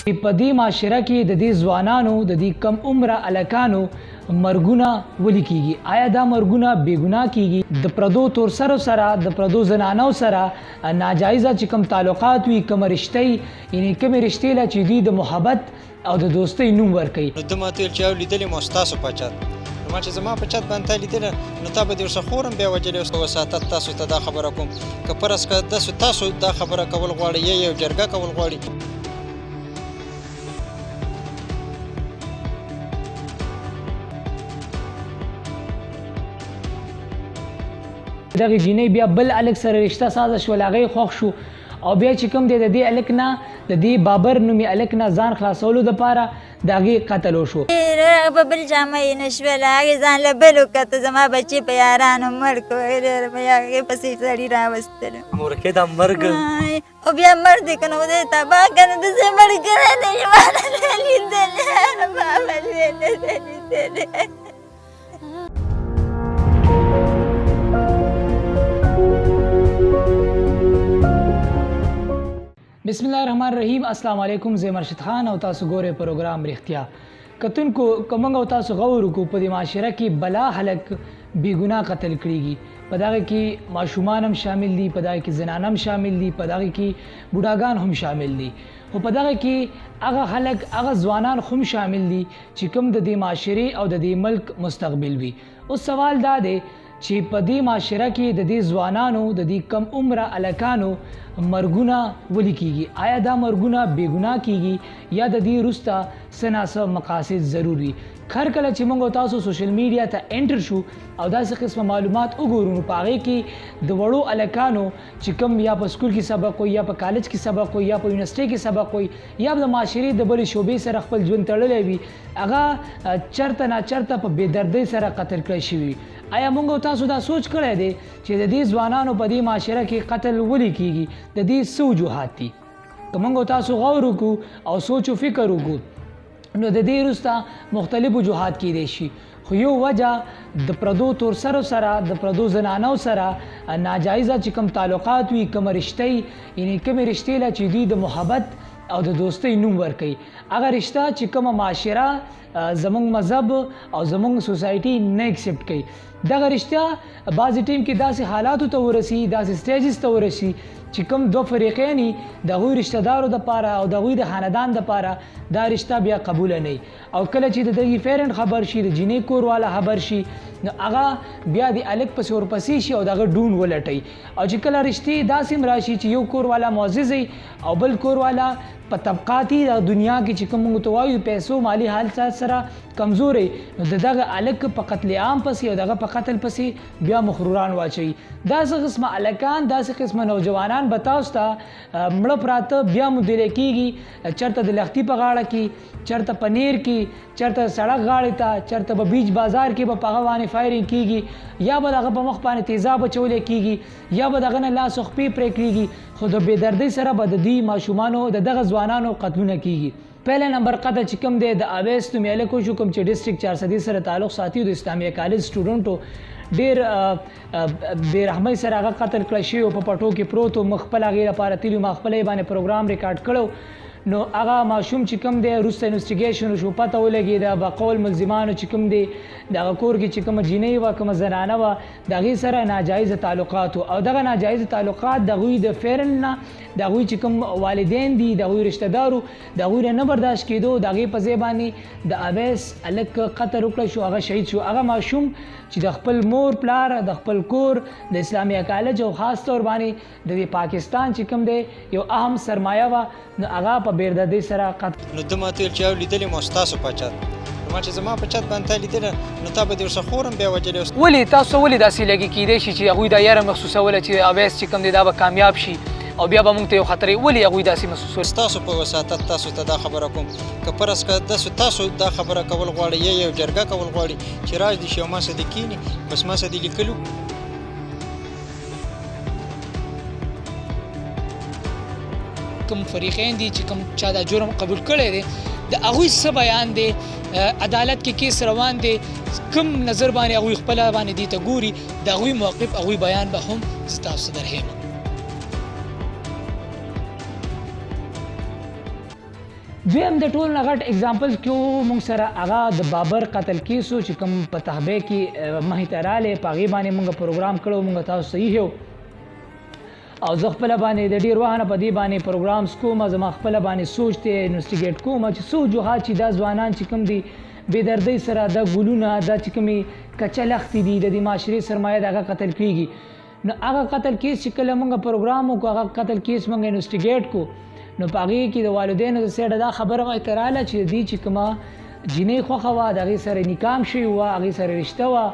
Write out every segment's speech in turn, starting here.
په دې معاشره کې د دې ځوانانو د دې کم عمره الکانو مرګونه ولې کیږي؟ آیا دا مرګونه بې ګناه کیږي؟ د پردو تور سرو سره د پردو زنانو سره ناجایزه چې کوم تعلقات وي، کوم رشتې، یعنی کومې رشتې له چې دوی د محبت او د دوستۍ نوم ورکوي. نو ده ما ته ویل چې او لیدلې ما ستاسو په چت، نو ما چې زما په چت باندې تا لیدله نو تا به دې ورسره خورم بیا وجلې وساتت تاسو ته دا خبره کوم که فرض که داسې تاسو دا خبره کول غواړئ یا یو جرګه کول غواړئ. دغه جینۍ بیا بل الک سره رشته سازه شول، هغه خوښ شو او بیا چې کوم دی د دې الک نه د دې بابر نومي الک نه ځان خلاصولو دپاره د هغې قتل وشو. په بل جامه یې نه شول، هغې ځان له بل وکته، زما بچي په یارانو مړ کړو، هغې پسې سړي راوستلم. مورکې دا مرګ او بیا مړ دی که نه خدای تباه که نه داسې مړ کړی دی چې ما نه دی لیدلی، بابا مې نه دی لیدلی. بسم الله الرحمن الرحیم. السلام علیکم، زه مرشد خان او تاسو ګورئ پروګرام رښتیا. کتونکو که موږ او تاسو غور وکړو په دې معاشره کې بلا خلک بې ګناه قتل کړیږي، په دغه کې ماشومان هم شامل دي، په دغه کې زنان هم شامل دي، په دغه کې بوډاګان هم شامل دي، خو په دغه کې هغه خلک هغه ځوانان هم شامل دي چې کوم د دې معاشرې او د دې ملک مستقبل وي. اوس سوال دا دی چې په دې معاشره کې د دې ځوانانو د دې کم عمره الکانو مرګونه ولې کیږي؟ آیا دا مرګونه بې ګناه کیږي یا د دې وروسته څه ناڅه مقاصد ضرور وي؟ هر کله چې موږ تاسو سوشل میډیا ته انټر شو او داسې قسمه معلومات وګورو نو په هغې کې د وړو الکانو چې کوم یا په سکول کې سبق وي یا په کالج کې سبق وي یا په یونیورسټۍ کې سبق وي یا د معاشرې د بلې شعبې سره خپل ژوند تړلی وي، هغه چرته ناچرته په بېدردۍ سره قتل کړی شوي. آیا موږ تاسو دا سوچ کړی دی چې د دې ځوانانو په دې معاشره کې قتل ولې کیږي؟ د دې څه وجوهات دي؟ که موږ تاسو غور وکړو او سوچ و فکر وکړو نو د دې وروسته مختلف وجوهات کیدای شي، خو یو وجه د پردو تور سرو سره د پردو زنانو سره ناجایزه چې کوم تعلقات وي، کوم رشتې، یعنی کومې رشتې له چې دوی د محبت او د دوستۍ نوم ورکوي، هغه رشته چې کومه معاشره زمونږ مذهب او زمونږ سوسایټي نه اکسپټ کوي. دغه رشته بعضې ټیم کې داسې حالاتو ته ورسي، داسې سټیجز ته ورسي چې کوم دو فریقین د هغوی رشته دارو دپاره او د هغوی د خاندان دپاره دا رشته بیا قبوله نه وي، او کله چې د دغې پیرنټ خبر شي، د جینۍ کور والا خبر شي، نو هغه بیا د الک پسې ورپسې شي او د هغه ډون ولټوي. او چې کله رشتې داسې هم راشي چې یو کور والا معزز وي او بل کور والا په طبقاتي د دنیا کې چې کوم موږ ته وایو پیسو مالي حالت سره کمزوري، نو د دغه الک په قتل عام پسې او دغه په قتل پسې بیا مخروران واچوي. داسې قسمه الکان، داسې قسمه نوجوانان به تاسو ته مړه پراته بیا مدیره کېږي، چېرته د لښتي په غاړه کې، چېرته په نیر کې، چېرته سړک غاړې ته، چېرته په بیچ بازار کې به په هغه باندې فایرنګ کېږي، یا به د هغه په مخ باندې تیزاب اچولی کېږي، یا به د هغه نه لاس او خپې پرې کړېږي، خو د بېدردۍ سره به د دې ماشومانو د دغه ځوانانو قتلونه کېږي. پهله نمبر قتل چې کوم دی د اویس نومي هلک وشو، کوم چې ډسټرکټ 400 سره تعلق ساتي، د اسلامیه کالج سټوډنټو ډېر بې رحمۍ سره هغه قتل کړی شوی و، په پټو کې پروت و، موږ خپل هغې لپاره تللي، ما خپله یې باندې پروګرام ریکارډ کړی. نو هغه ماشوم چې کوم دی وروسته انوسټیګیشن وشو، پته ولګېده بقول ملزمانو چې کوم دی د هغه کور کې چې کومه جینۍ وه، کومه زنانه وه، د هغې سره ناجایزه تعلقات و، او دغه ناجایزه تعلقات د هغوی د فیرن نه، د هغوی چې کوم والدین دي، د هغوی رشته دارو، د هغوی نه برداشت کېدو، د هغې په ځای باندې د اویس هلک قتل وکړی شو، هغه شهید شو. هغه ماشوم چې د خپل مور پلار، د خپل کور، د اسلامیه کالج او خاص طور باندې د پاکستان چې کوم دی یو اهم سرمایه وه، نو هغه په بېدردۍ سره قتل. نو ده ما ته ویل چې او لیدلې ما ستاسو په چت، نو ما چې زما په چت باندې تا لیدله نو تا به دې ورسره خورم بیا وجلې. ولې تاسو ولې داسې لګي کیدای شي چې هغوی دا یاره محسوسوله چې اویس چې کوم دی دا به کامیاب شي او بیا به موږ ته یو خطرې؟ ولې هغوی داسې محسوسول؟ ستاسو په وساتت تاسو ته دا خبره کوم که فرض که داسې تاسو دا خبره کول غواړئ یا یو جرګه کول غواړئ چې راج دې شي او ما سره دې کښېني، بس ما سره دې لیکلو. کوم فریقین دي چې کوم چا دا جرم قبول کړی دی، د هغوی څه بیان دی، عدالت کې کیس روان دی، کوم نظر باندې هغوی خپله باندې دې ته ګوري، د هغوی موقف، هغوی بیان به هم زه تاسو ته درښیم. دویم د ټول نه غټ اگزامپل کې مونږ سره هغه د بابر قتل کیسو چې کوم په تحبه کې مخې ته رالی په هغې باندې مونږ پروګرام کړی مونږ تاسو صحیح یو او زه خپله باندې د ډېر وخت نه په دې باندې پروګرامز کوم زما خپله باندې سوچ دی انوسټیګیټ کوم چې څو وجوهات چې دا ځوانان چې کوم دي بېدردۍ سره دا ګلونه دا چې کومې کچه لختې دي د دې معاشرې سرمایه د هغه قتل کېږي نو هغه قتل کیس چې کله مونږ پروګرام وکړو هغه قتل کیس مونږ انوسټیګیټ کړو نو په هغې کې د والدینو د سیډه دا خبره ورته راغله چې د دې چې کومه جینۍ خوښه وه د هغې سره نکاح هم شوې وه هغې سره رشته وه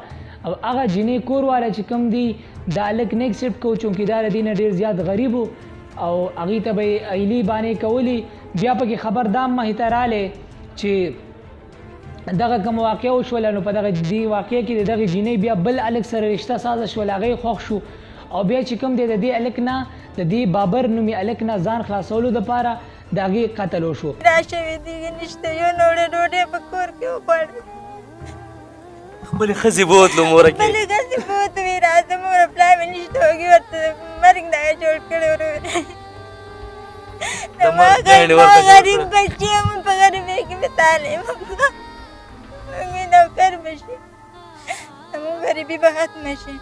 او هغه جینۍ کور والا چې کوم دي دا هلک نه اکسپټ کوو چونکې دا د دې نه ډېر زیات غریب و او هغې ته به یې ایلې بانې کولې بیا پکې خبر دا مخې ته رالی چې دغه کوم واقع وشوله نو په دغه دې واقع کې د دغې جینۍ بیا بل هلک سره رشته سازه شوله هغه یې خوښ شو او بیا چې کوم دی د دې هلک نه د دې بابر نومي هلک نه ځان خلاصولو دپاره د هغې قتل وشو را شوې دي نشته یو نوړه ډوډۍ په کور کې وخوړه خپلې ښځې بوتلو موره کې خپلې ښځې بوت وې راځه مور پلار مې نشته هغې ورته مرګ دغه جوړ کړی ورور ما غریب بچی یم په غریبۍ کې مې تعلیم وکړه مې نوکر به شي زموږ غریبي به ختمه شي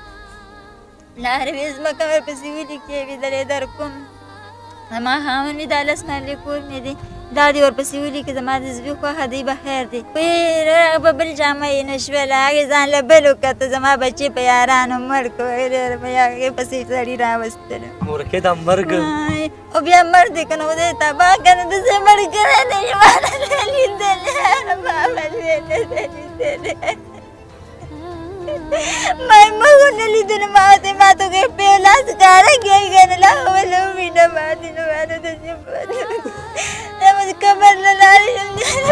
پلار مې ځمکه ورپسې ولیکې وي دلې در کوم زما خاوند مې دا 10 مرلې کور مې دی دا دې ورپسې ولیکې زما د زوی خوښه دی به خیر دی هغه په بل جامه یې نه شوله هغې ځان له بل وکته زما بچې په یارانو مړ کړو هغې پسې سړي راوستلو مورکې دا مرګ او بیا مړ دی که نو خدای تباه که نه داسې مړ کړی دی چې ما نه دی لیدلی ما به نه دی لیدلی ما یې مخونه لیدلو ما ورته ما ته وکړې په یو لاس ښکاره کېږي که نه لا وله ووینه ماتې نو ما نو داسې زموږ قبر له لارې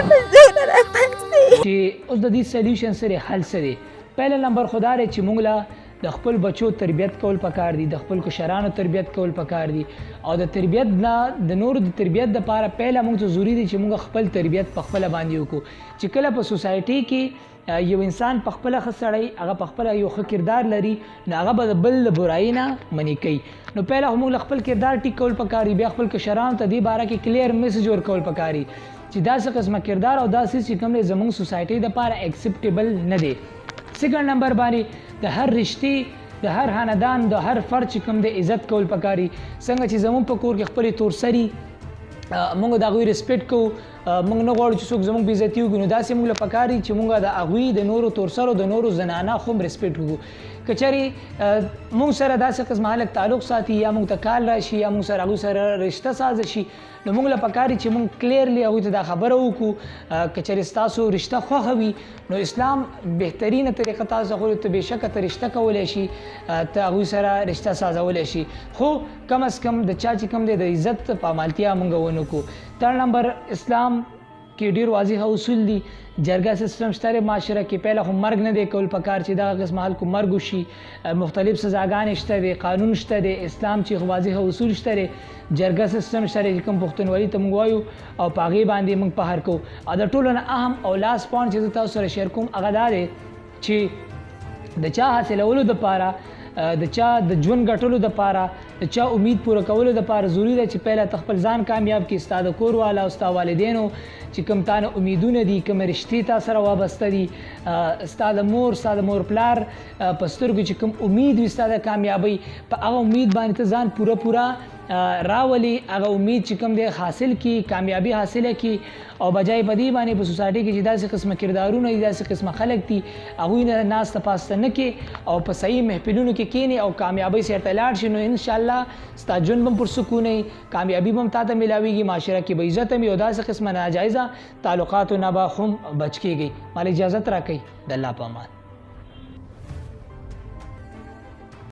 په زوره راپاڅوي چې اوس د دې سلیوشن سره حل څه دی پهله نمبر خو دا دی چې موږ له د خپل بچو تربیت کول پکار دي د خپل کشرانو تربیت کول پکار دي او د تربیت نه د نورو د تربیت دپاره پهله موږ ته ضروري دی چې موږ خپل تربیت په خپله باندې وکړو چې کله په سوسایټي کې یو انسان په خپله ښه سړی هغه په خپله یو ښه کردار لري نو هغه به د بل له برایي نه منې کوي نو پهله خو موږ له خپل کردار ټیک کول پکار دي بیا خپل کشرانو ته دې باره کې کلیر میسج ورکول پکار دي چې داسې قسمه کردار او داسې چې کوم دی زموږ سوسایټۍ دپاره ایکسپټیبل نه دی سیکنډ نمبر باندې د هر رشتې د هر خاندان د هر فرد چې کوم دی عزت کول پکاري څنګه چې زموږ په کور کې خپلې تورسري موږ د هغوی ریسپیکټ کوو موږ نه غواړو چې څوک زموږ بېعزتي وکړي نو داسې موږ له پکار دي چې موږ د هغوی د نورو تورسرو د نورو زنانه خو هم ریسپیکټ وکړو که چېرې موږ سره داسې قسمه هلک تعلق ساتي یا موږ ته کار راشي یا موږ سره هغوی سره رشته سازه شي نو موږ له پکار دي چې موږ کلیرلی هغوی ته دا خبره وکړو که چېرې ستاسو رشته خوښه وي نو اسلام بهترینه طریقه تاسو هغوی ته بېشکه ته رشته کولی شي ته هغوی سره رشته سازولی شي خو کم از کم د چا چې کوم دی د عزت پامالتیا موږ ونه کړو تھرډ نمبر اسلام کې ډېر واضح اصول دي جرګه سیستم شته دی معاشره کې پهله خو مرګ نه دی کول پکار چې دغه قسمه خلکو مرګ وشي مختلف سزاګانې شته دی قانون شته دی اسلام چې واضح اصول شته دی جرګه سیستم شته دی چې کوم پښتونولي ته موږ وایو او په هغې باندې موږ پهر کوو او د ټولو نه اهم او لاس پوینټ چې زه تاسو سره شیر کوم هغه دا دی چې د چا حاصلولو دپاره د چا د ژوند ګټلو دپاره د چا امید پوره کولو دپاره ضروري ده چې پهله ته خپل ځان کامیاب کړي ستا د کور والا او ستا والدینو چې کوم تا نه امیدونه دي کومې رشتې تا سره وابسته دي ستا د مور ستا د مور پلار په سترګو چې کوم امید وي ستا د کامیابۍ په هغه امید باندې ته ځان پوره راولي هغه امید چې کوم دی حاصل کړي کامیابي حاصله کړي او بجای په دې باندې په سوسایټي کې چې داسې قسمه کردارونه دي داسې قسمه خلک دي هغوی نه ناسته پاسته نه کې او په صحیح محفلونو کې کښېني او کامیابۍ سره ته لاړ شي نو انشاءالله ستا ژوند به هم پرسکون وي کامیابي به هم تا ته میلاویږي معاشره کې به عزت هم وي او داسې قسمه ناجایزه تعلقاتو نه به هم بچ کېږي مال اجازت راکوئ د الله په امان